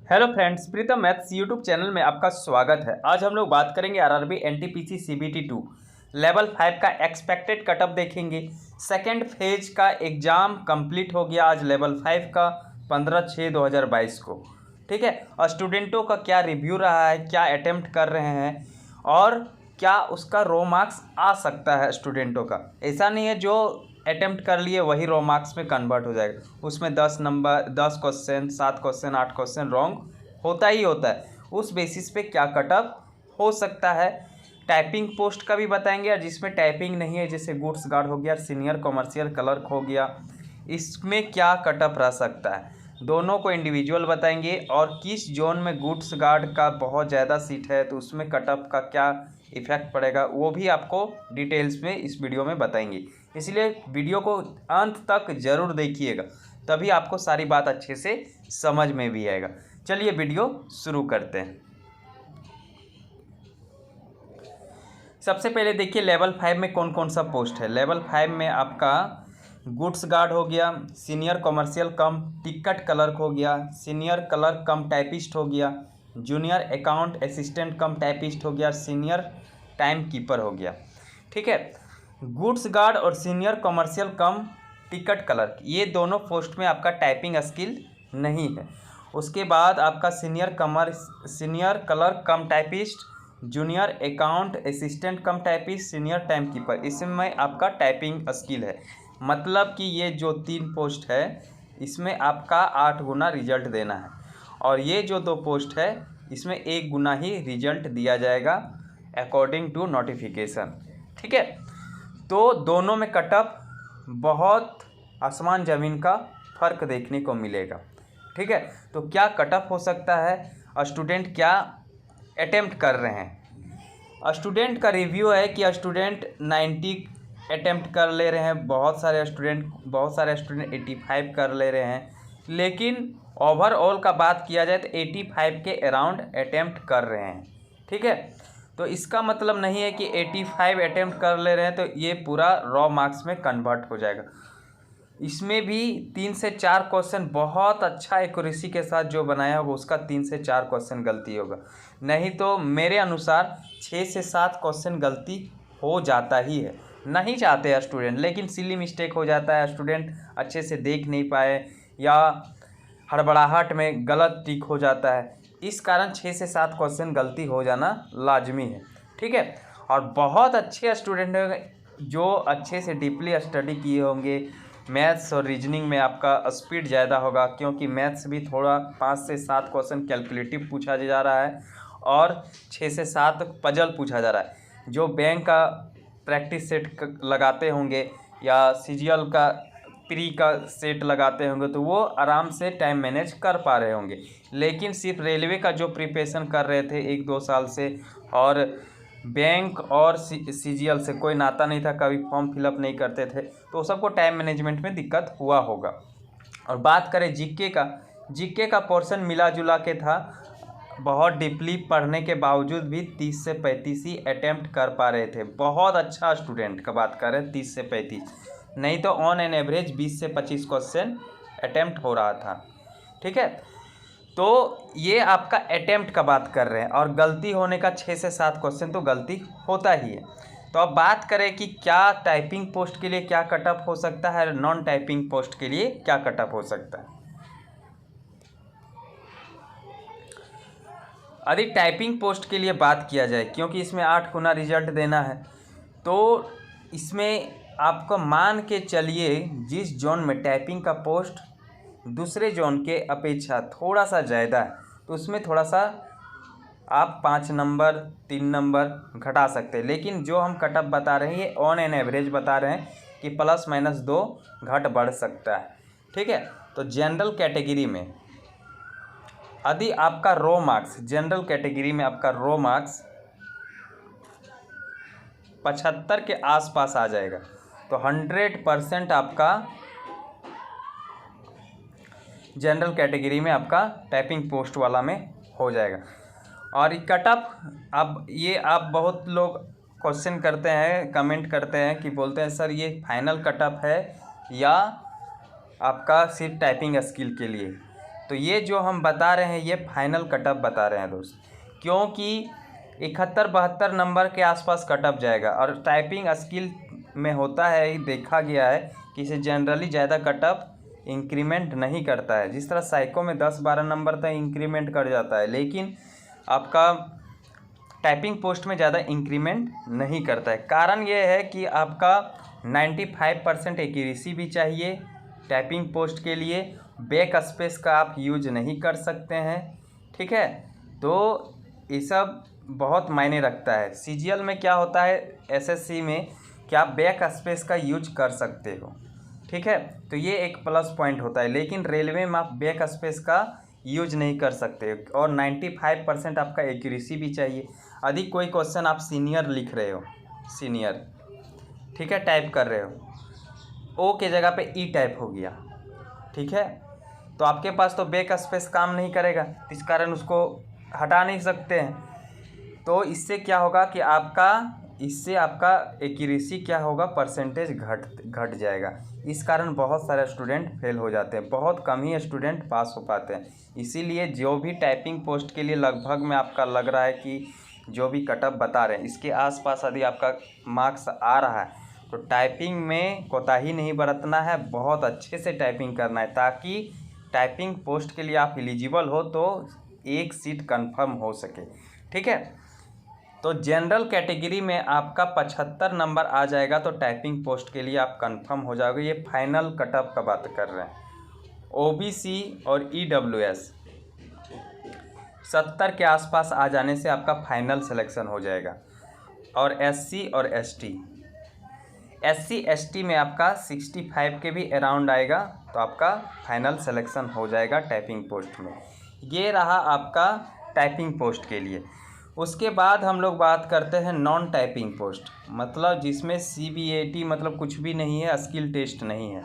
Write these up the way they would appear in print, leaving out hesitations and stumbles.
Hello friends, प्रीतम maths YouTube channel में आपका स्वागत है। आज हम लोग बात करेंगे आरआरबी एनटीपीसी सीबीटी 2 लेवल 5 का एक्सपेक्टेड कटअप देखेंगे। सेकंड फेज का एग्ज़ाम कंप्लीट हो गया आज लेवल 5 का 15/6/2022 को। ठीक है, और स्टूडेंटों का क्या रिव्यू रहा है, क्या अटेम्प्ट कर रहे हैं और क्या उसका रो मार्क्स आ सकता है स्टूडेंटों का। ऐसा नहीं है जो अटेम्प्ट कर लिए वही रो मार्क्स में कन्वर्ट हो जाएगा। उसमें 10 क्वेश्चन, 7 क्वेश्चन, 8 क्वेश्चन रॉन्ग होता ही होता है। उस बेसिस पे क्या कटअप हो सकता है। टाइपिंग पोस्ट का भी बताएंगे, और जिसमें टाइपिंग नहीं है जैसे गुड्स गार्ड हो गया, सीनियर कमर्शियल क्लर्क हो गया, इसमें क्या कटअप रह सकता है, दोनों को इंडिविजुअल बताएंगे। और किस जोन में गुड्स गार्ड का बहुत ज़्यादा सीट है तो उसमें कटअप का क्या इफेक्ट पड़ेगा वो भी आपको डिटेल्स में इस वीडियो में बताएंगे। इसलिए वीडियो को अंत तक ज़रूर देखिएगा, तभी आपको सारी बात अच्छे से समझ में भी आएगा। चलिए वीडियो शुरू करते हैं। सबसे पहले देखिए लेवल 5 में कौन कौन सा पोस्ट है। लेवल 5 में आपका गुड्स गार्ड हो गया, सीनियर कमर्शियल कम टिकट क्लर्क हो गया, सीनियर क्लर्क कम टाइपिस्ट हो गया, जूनियर अकाउंट असिस्टेंट कम टाइपिस्ट हो गया, सीनियर टाइम कीपर हो गया। ठीक है, गुड्स गार्ड और सीनियर कमर्शियल कम टिकट क्लर्क ये दोनों पोस्ट में आपका टाइपिंग स्किल नहीं है। उसके बाद आपका सीनियर क्लर्क कम टाइपिस्ट, जूनियर अकाउंट असिस्टेंट कम टाइपिस्ट, सीनियर टाइम कीपर, इसमें आपका टाइपिंग स्किल है। मतलब कि ये जो 3 पोस्ट है इसमें आपका 8 गुना रिजल्ट देना है, और ये जो 2 पोस्ट है इसमें 1 गुना ही रिजल्ट दिया जाएगा अकॉर्डिंग टू नोटिफिकेशन। ठीक है, तो दोनों में कटअप बहुत आसमान ज़मीन का फ़र्क देखने को मिलेगा। ठीक है, तो क्या कटअप हो सकता है और स्टूडेंट क्या अटेम्प्ट कर रहे हैं। स्टूडेंट का रिव्यू है कि स्टूडेंट 90 अटेम्प्ट कर ले रहे हैं, बहुत सारे स्टूडेंट 85 कर ले रहे हैं, लेकिन ओवरऑल का बात किया जाए तो 85 के अराउंड अटेम्प्ट कर रहे हैं। ठीक है, तो इसका मतलब नहीं है कि 85 अटेम्प्ट कर ले रहे हैं तो ये पूरा रॉ मार्क्स में कन्वर्ट हो जाएगा। इसमें भी 3 से 4 क्वेश्चन बहुत अच्छा एक्यूरेसी के साथ जो बनाया होगा उसका 3 से 4 क्वेश्चन गलती होगा, नहीं तो मेरे अनुसार 6 से 7 क्वेश्चन गलती हो जाता ही है। नहीं चाहते हैं स्टूडेंट, लेकिन सिली मिस्टेक हो जाता है, स्टूडेंट अच्छे से देख नहीं पाए या हड़बड़ाहट में गलत टिक हो जाता है, इस कारण 6 से 7 क्वेश्चन गलती हो जाना लाजमी है। ठीक है, और बहुत अच्छे स्टूडेंट होंगे जो अच्छे से डीपली स्टडी किए होंगे। मैथ्स और रीजनिंग में आपका स्पीड ज़्यादा होगा, क्योंकि मैथ्स भी थोड़ा 5 से 7 क्वेश्चन कैलकुलेटिव पूछा जा रहा है और 6 से 7 पजल पूछा जा रहा है। जो बैंक का प्रैक्टिस सेट लगाते होंगे या सीजीएल का प्री का सेट लगाते होंगे तो वो आराम से टाइम मैनेज कर पा रहे होंगे, लेकिन सिर्फ रेलवे का जो प्रिपरेशन कर रहे थे 1-2 साल से और बैंक और सीजीएल से कोई नाता नहीं था, कभी फॉर्म फिलअप नहीं करते थे, तो सबको टाइम मैनेजमेंट में दिक्कत हुआ होगा। और बात करें जीके का पोर्शन मिला जुला के था, बहुत डीपली पढ़ने के बावजूद भी 30 से 35 ही अटेम्प्ट कर पा रहे थे। बहुत अच्छा स्टूडेंट का बात करें 30 से 35, नहीं तो ऑन एन एवरेज 20 से 25 क्वेश्चन अटेम्प्ट हो रहा था। ठीक है, तो ये आपका अटेम्प्ट का बात कर रहे हैं, और गलती होने का 6 से 7 क्वेश्चन तो गलती होता ही है। तो अब बात करें कि क्या टाइपिंग पोस्ट के लिए क्या कटअप हो सकता है, नॉन टाइपिंग पोस्ट के लिए क्या कटअप हो सकता है। यदि टाइपिंग पोस्ट के लिए बात किया जाए, क्योंकि इसमें 8 गुना रिजल्ट देना है, तो इसमें आपको मान के चलिए जिस जोन में टाइपिंग का पोस्ट दूसरे जोन के अपेक्षा थोड़ा सा ज़्यादा है तो उसमें थोड़ा सा आप 5 नंबर 3 नंबर घटा सकते हैं, लेकिन जो हम कटअप बता रहे हैं ये ऑन एन एवरेज बता रहे हैं कि +-2 घट बढ़ सकता है। ठीक है, तो जनरल कैटेगरी में यदि आपका रो मार्क्स जनरल कैटेगरी में आपका रो मार्क्स 75 के आसपास आ जाएगा तो 100% आपका जनरल कैटेगरी में आपका टाइपिंग पोस्ट वाला में हो जाएगा। और कटअप अब ये आप बहुत लोग क्वेश्चन करते हैं, कमेंट करते हैं कि बोलते हैं सर ये फाइनल कटअप है या आपका सिर्फ टाइपिंग स्किल के लिए। तो ये जो हम बता रहे हैं ये फाइनल कटअप बता रहे हैं दोस्त, क्योंकि 71-72 नंबर के आसपास कटअप जाएगा। और टाइपिंग स्किल में होता है, देखा गया है कि इसे जनरली ज़्यादा कटअप इंक्रीमेंट नहीं करता है। जिस तरह साइको में 10-12 नंबर तक इंक्रीमेंट कर जाता है, लेकिन आपका टाइपिंग पोस्ट में ज़्यादा इंक्रीमेंट नहीं करता है। कारण ये है कि आपका 95% एक्यूरेसी भी चाहिए टाइपिंग पोस्ट के लिए। बैक स्पेस का आप यूज नहीं कर सकते हैं, ठीक है। तो ये सब बहुत मायने रखता है। सीजीएल में क्या होता है, एसएससी में, कि आप बैक स्पेस का यूज कर सकते हो, ठीक है। तो ये एक प्लस पॉइंट होता है, लेकिन रेलवे में आप बैक स्पेस का यूज नहीं कर सकते। और 95% आपका एक्यूरेसी भी चाहिए। यदि कोई क्वेश्चन आप सीनियर लिख रहे हो, सीनियर, ठीक है, टाइप कर रहे हो, ओ के जगह पे ई टाइप हो गया, ठीक है, तो आपके पास तो बैक स्पेस काम नहीं करेगा, इस कारण उसको हटा नहीं सकते हैं। तो इससे क्या होगा कि इससे आपका एक्यूरेसी क्या होगा, परसेंटेज घट जाएगा। इस कारण बहुत सारे स्टूडेंट फेल हो जाते हैं, बहुत कम ही स्टूडेंट पास हो पाते हैं। इसीलिए जो भी टाइपिंग पोस्ट के लिए लगभग में आपका लग रहा है कि जो भी कटअप बता रहे हैं इसके आसपास यदि आपका मार्क्स आ रहा है, तो टाइपिंग में कोताही नहीं बरतना है, बहुत अच्छे से टाइपिंग करना है, ताकि टाइपिंग पोस्ट के लिए आप एलिजिबल हो तो एक सीट कंफर्म हो सके, ठीक है। तो जनरल कैटेगरी में आपका 75 नंबर आ जाएगा तो टाइपिंग पोस्ट के लिए आप कंफर्म हो जाओगे। ये फाइनल कटअप का बात कर रहे हैं। ओबीसी और ईडब्ल्यूएस 70 के आसपास आ जाने से आपका फाइनल सिलेक्शन हो जाएगा। और एससी और एसटी में आपका 65 के भी अराउंड आएगा तो आपका फाइनल सिलेक्शन हो जाएगा टाइपिंग पोस्ट में। ये रहा आपका टाइपिंग पोस्ट के लिए। उसके बाद हम लोग बात करते हैं नॉन टाइपिंग पोस्ट, मतलब जिसमें सीबीएटी मतलब कुछ भी नहीं है, स्किल टेस्ट नहीं है।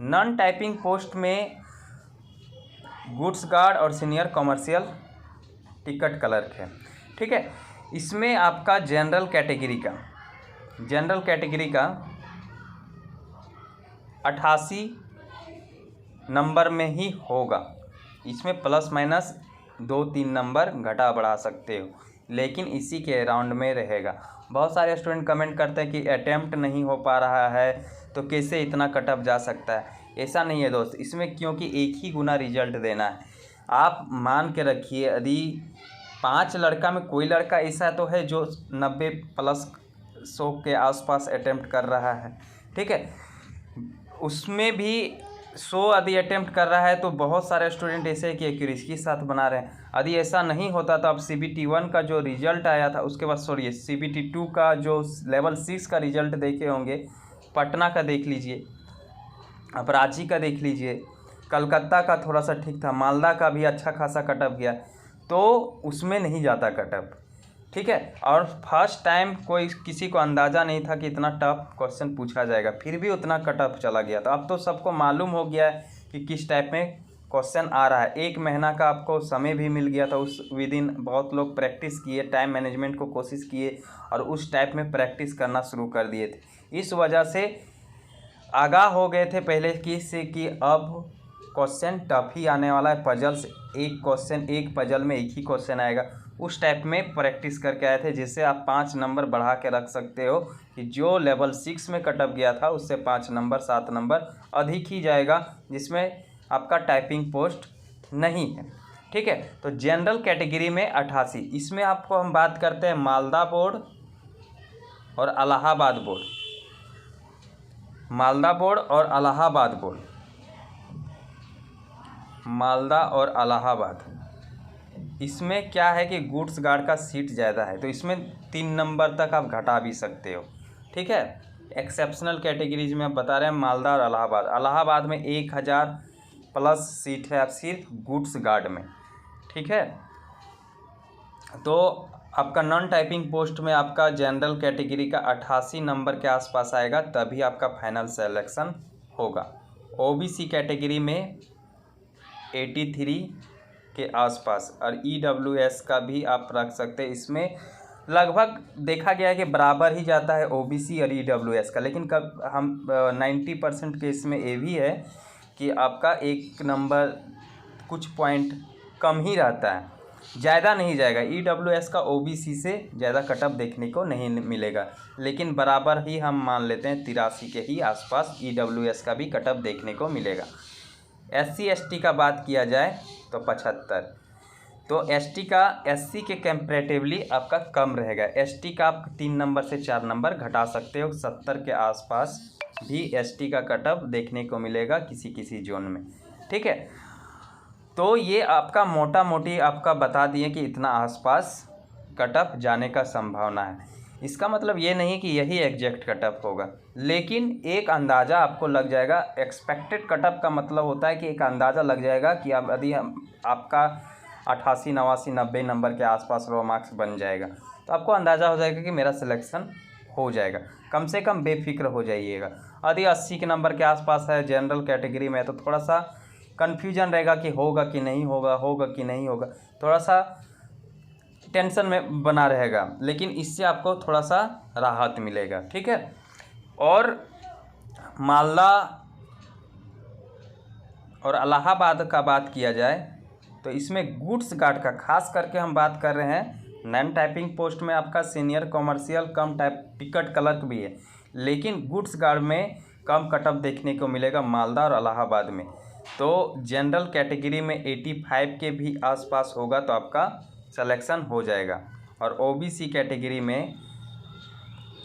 नॉन टाइपिंग पोस्ट में गुड्स गार्ड और सीनियर कमर्शियल टिकट क्लर्क है, ठीक है। इसमें आपका जनरल कैटेगरी का 88 नंबर में ही होगा। इसमें प्लस माइनस 2-3 नंबर घटा बढ़ा सकते हो, लेकिन इसी के अराउंड में रहेगा। बहुत सारे स्टूडेंट कमेंट करते हैं कि अटैम्प्ट नहीं हो पा रहा है तो कैसे इतना कटअप जा सकता है। ऐसा नहीं है दोस्त, इसमें क्योंकि एक ही गुना रिजल्ट देना है। आप मान के रखिए, यदि 5 लड़का में कोई लड़का ऐसा तो है जो 90+100 के आसपास अटैम्प्ट कर रहा है, ठीक है, उसमें भी 100 यदि अटैम्प्ट कर रहा है तो बहुत सारे स्टूडेंट ऐसे कि एक्यूरेसी के साथ बना रहे हैं। यदि ऐसा नहीं होता तो अब CBT 1 का जो रिजल्ट आया था, उसके बाद CBT 2 का जो लेवल 6 का रिजल्ट देखे होंगे, पटना का देख लीजिए, अब रांची का देख लीजिए, कलकत्ता का थोड़ा सा ठीक था, मालदा का भी अच्छा खासा कटअप गया, तो उसमें नहीं जाता कटअप, ठीक है। और फर्स्ट टाइम किसी को अंदाज़ा नहीं था कि इतना टफ क्वेश्चन पूछा जाएगा, फिर भी उतना कटअप चला गया। तो अब तो सबको मालूम हो गया है कि किस टाइप में क्वेश्चन आ रहा है। 1 महीना का आपको समय भी मिल गया था, उस विदिन बहुत लोग प्रैक्टिस किए, टाइम मैनेजमेंट को कोशिश किए और उस टाइप में प्रैक्टिस करना शुरू कर दिए थे। इस वजह से आगाह हो गए थे पहले कि अब क्वेश्चन टफ ही आने वाला है। पजल्स, एक पजल में एक ही क्वेश्चन आएगा, उस टाइप में प्रैक्टिस करके आए थे, जिससे आप 5 नंबर बढ़ा के रख सकते हो कि जो लेवल 6 में कटअप गया था उससे 5 नंबर 7 नंबर अधिक ही जाएगा, जिसमें आपका टाइपिंग पोस्ट नहीं है, ठीक है। तो जनरल कैटेगरी में 88, इसमें आपको हम बात करते हैं मालदा बोर्ड और इलाहाबाद बोर्ड। मालदा और इलाहाबाद, इसमें क्या है कि गुड्स गार्ड का सीट ज़्यादा है, तो इसमें 3 नंबर तक आप घटा भी सकते हो, ठीक है। एक्सेप्शनल कैटेगरीज में आप बता रहे हैं मालदा और इलाहाबाद में 1000+ सीट है आप सिर्फ गुड्स गार्ड में, ठीक है। तो आपका नॉन टाइपिंग पोस्ट में आपका जनरल कैटेगरी का 88 नंबर के आसपास आएगा, तभी आपका फाइनल सिलेक्शन होगा। ओबीसी कैटेगरी में 83 के आसपास, और ईडब्ल्यूएस का भी आप रख सकते हैं। इसमें लगभग देखा गया है कि बराबर ही जाता है ओबीसी और ईडब्ल्यूएस का, लेकिन कब हम 90% केस में ये भी है कि आपका एक नंबर कुछ पॉइंट कम ही रहता है, ज़्यादा नहीं जाएगा। ईडब्ल्यूएस का ओबीसी से ज़्यादा कटअप देखने को नहीं मिलेगा, लेकिन बराबर ही हम मान लेते हैं 83 के ही आसपास ईडब्ल्यूएस का भी कटअप देखने को मिलेगा। एससी एसटी का बात किया जाए तो 75, तो एसटी का एससी के कंपैरेटिवली आपका कम रहेगा। एसटी का आप 3 नंबर से 4 नंबर घटा सकते हो, 70 के आसपास भी एसटी का कटअप देखने को मिलेगा किसी किसी जोन में, ठीक है। तो ये आपका मोटा मोटी आपका बता दिए कि इतना आसपास कटअप जाने का संभावना है। इसका मतलब ये नहीं कि यही एग्जैक्ट कटअप होगा, लेकिन एक अंदाज़ा आपको लग जाएगा। एक्सपेक्टेड कटअप का मतलब होता है कि एक अंदाज़ा लग जाएगा कि अब यदि आपका 88, 89, 90 नंबर के आसपास रो मार्क्स बन जाएगा तो आपको अंदाज़ा हो जाएगा कि मेरा सिलेक्शन हो जाएगा। कम से कम बेफिक्र हो जाइएगा। यदि 80 के नंबर के आसपास है जनरल कैटेगरी में तो थोड़ा सा कन्फ्यूजन रहेगा कि होगा कि नहीं होगा, होगा कि नहीं होगा, थोड़ा सा टेंशन में बना रहेगा, लेकिन इससे आपको थोड़ा सा राहत मिलेगा, ठीक है। और मालदा और इलाहाबाद का बात किया जाए तो इसमें गुड्स गार्ड का खास करके हम बात कर रहे हैं। नॉन टाइपिंग पोस्ट में आपका सीनियर कमर्शियल कम टाइप टिकट क्लर्क भी है, लेकिन गुड्स गार्ड में कम कटअप देखने को मिलेगा मालदा और इलाहाबाद में। तो जनरल कैटेगरी में 85 के भी आसपास होगा तो आपका सिलेक्शन हो जाएगा, और ओबीसी कैटेगरी में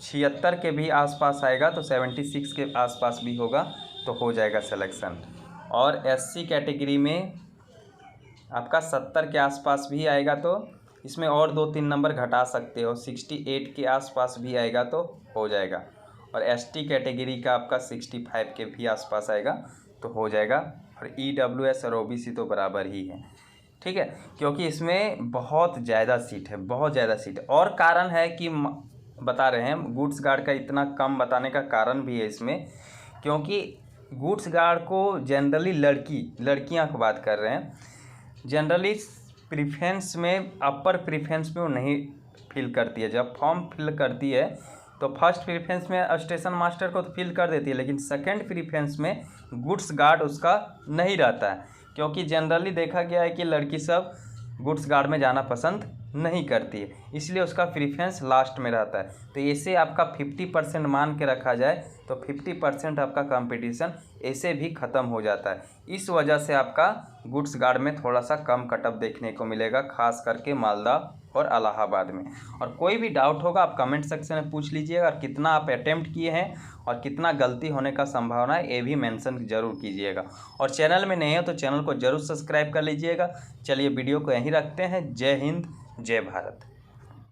76 के भी आसपास आएगा तो 76 के आसपास भी होगा तो हो जाएगा सिलेक्शन। और एससी कैटेगरी में आपका 70 के आसपास भी आएगा तो इसमें और 2-3 नंबर घटा सकते हो, 68 के आसपास भी आएगा तो हो जाएगा। और एसटी कैटेगरी का आपका 65 के भी आसपास आएगा तो हो जाएगा। और ईडब्ल्यूएस और ओबीसी तो बराबर ही है, ठीक है, क्योंकि इसमें बहुत ज़्यादा सीट है, बहुत ज़्यादा सीट है। और कारण है कि बता रहे हैं गुड्स गार्ड का इतना कम बताने का कारण भी है इसमें, क्योंकि गुड्स गार्ड को जनरली लड़कियां की बात कर रहे हैं, जनरली प्रीफ्रेंस में अपर प्रीफ्रेंस में वो नहीं फिल करती है। जब फॉर्म फिल करती है तो फर्स्ट प्रीफ्रेंस में स्टेशन मास्टर को तो फिल कर देती है, लेकिन सेकंड प्रीफ्रेंस में गुड्स गार्ड उसका नहीं रहता है, क्योंकि जनरली देखा गया है कि लड़की सब गुड्स गार्ड में जाना पसंद नहीं करती है, इसलिए उसका प्रीफ्रेंस लास्ट में रहता है। तो ऐसे आपका 50% मान के रखा जाए तो 50% आपका कंपटीशन ऐसे भी ख़त्म हो जाता है। इस वजह से आपका गुड्स गार्ड में थोड़ा सा कम कटअप देखने को मिलेगा, खास करके मालदा और इलाहाबाद में। और कोई भी डाउट होगा आप कमेंट सेक्शन में पूछ लीजिएगा, और कितना आप अटेम्प्ट किए हैं और कितना गलती होने का संभावना है ये भी मेंशन ज़रूर कीजिएगा। और चैनल में नए हो तो चैनल को ज़रूर सब्सक्राइब कर लीजिएगा। चलिए वीडियो को यहीं रखते हैं। जय हिंद, जय भारत।